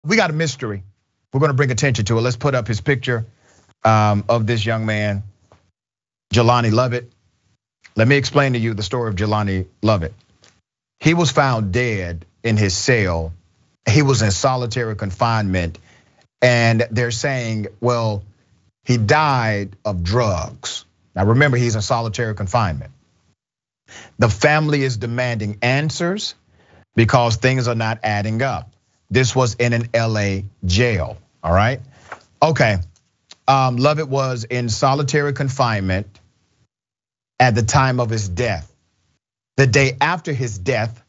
We got a mystery. We're gonna bring attention to it. Let's put up his picture of this young man, Jalani Lovett. Let me explain to you the story of Jalani Lovett. He was found dead in his cell. He was in solitary confinement, and they're saying, well, he died of drugs. Now remember, he's in solitary confinement. The family is demanding answers because things are not adding up. This was in an LA jail, all right? Okay, Lovett was in solitary confinement at the time of his death. The day after his death,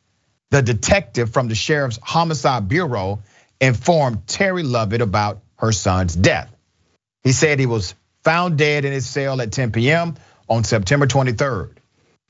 the detective from the Sheriff's Homicide Bureau informed Trae Lovett about her son's death. He said he was found dead in his cell at 10 p.m. on September 23rd.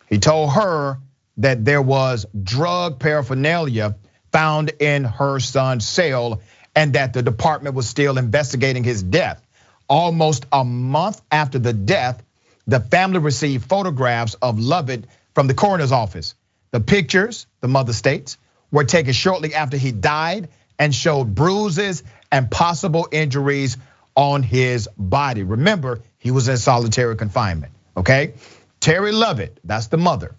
He told her that there was drug paraphernalia found in her son's cell and that the department was still investigating his death. Almost a month after the death, the family received photographs of Lovett from the coroner's office. The pictures, the mother states, were taken shortly after he died and showed bruises and possible injuries on his body. Remember, he was in solitary confinement, okay? Trae Lovett, that's the mother,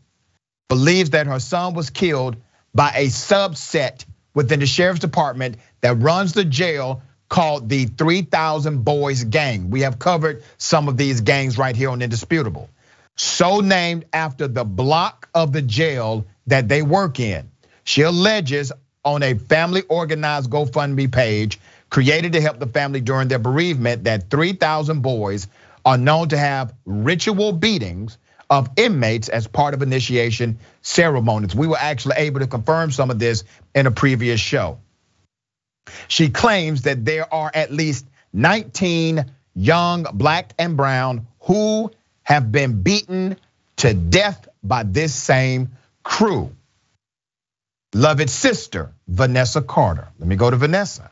believes that her son was killed by a subset within the sheriff's department that runs the jail called the 3,000 Boys Gang. We have covered some of these gangs right here on Indisputable. So named after the block of the jail that they work in. She alleges on a family organized GoFundMe page created to help the family during their bereavement that 3,000 boys are known to have ritual beatings of inmates as part of initiation ceremonies. We were actually able to confirm some of this in a previous show. She claims that there are at least 19 young black and brown who have been beaten to death by this same crew. Lovett's sister, Vanessa Carter, let me go to Vanessa,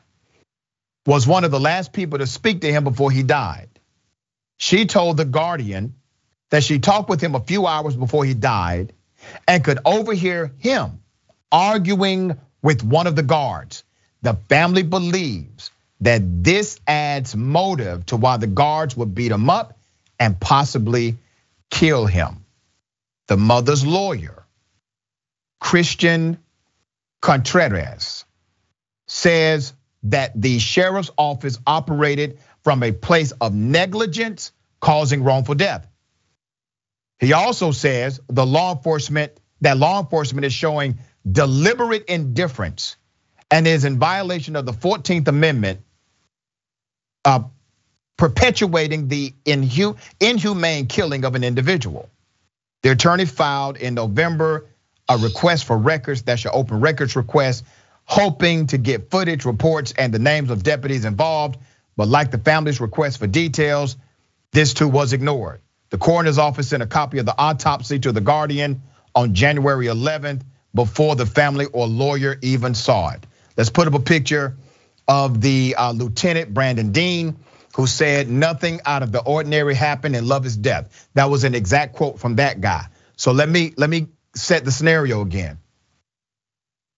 was one of the last people to speak to him before he died. She told The Guardian that she talked with him a few hours before he died and could overhear him arguing with one of the guards. The family believes that this adds motive to why the guards would beat him up and possibly kill him. The mother's lawyer, Christian Contreras, says that the sheriff's office operated from a place of negligence causing wrongful death. He also says that law enforcement is showing deliberate indifference and is in violation of the 14th Amendment, perpetuating the inhumane killing of an individual. The attorney filed in November a request for records, that's your open records request, hoping to get footage, reports, and the names of deputies involved. But like the family's request for details, this too was ignored. The coroner's office sent a copy of the autopsy to The Guardian on January 11th before the family or lawyer even saw it. Let's put up a picture of the Lieutenant Brandon Dean, who said nothing out of the ordinary happened in Lovett's death. That was an exact quote from that guy. So let me set the scenario again.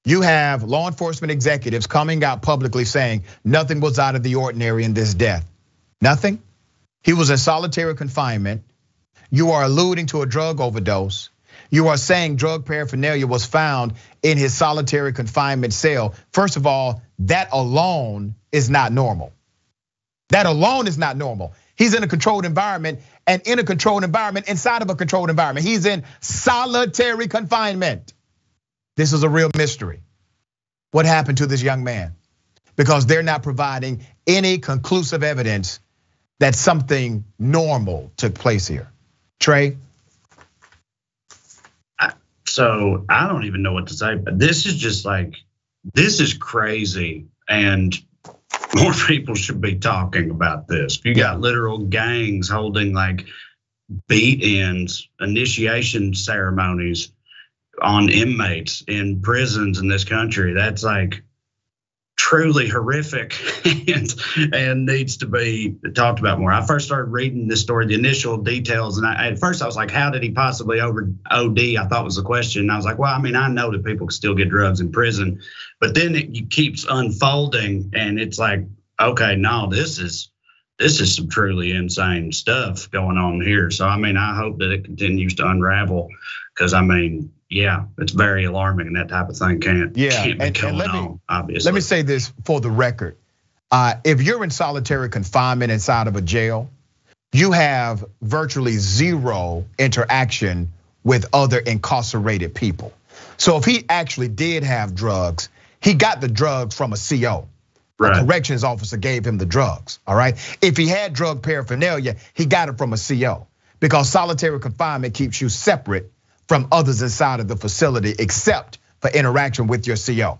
You have law enforcement executives coming out publicly saying nothing was out of the ordinary in this death. Nothing. He was in solitary confinement. You are alluding to a drug overdose. You are saying drug paraphernalia was found in his solitary confinement cell. First of all, that alone is not normal. That alone is not normal. He's in a controlled environment, and in a controlled environment, inside of a controlled environment. He's in solitary confinement. This is a real mystery. What happened to this young man? Because they're not providing any conclusive evidence that something normal took place here. Trae? So I don't even know what to say, but this is just like, this is crazy, and more people should be talking about this. You got literal gangs holding like beat-ins, initiation ceremonies on inmates in prisons in this country. That's like, truly horrific and needs to be talked about more. I first started reading this story, the initial details, and at first I was like, how did he possibly OD? I thought was the question. And I was like, well, I mean, I know that people can still get drugs in prison, but then it keeps unfolding and it's like, okay, no, this is some truly insane stuff going on here. So, I mean, I hope that it continues to unravel because, I mean, yeah, it's very alarming and that type of thing can't be going on, obviously. Let me say this for the record. If you're in solitary confinement inside of a jail, you have virtually zero interaction with other incarcerated people. So if he actually did have drugs, he got the drugs from a CO. Right. A corrections officer gave him the drugs, all right? If he had drug paraphernalia, he got it from a CO because solitary confinement keeps you separate from others inside of the facility except for interaction with your CO.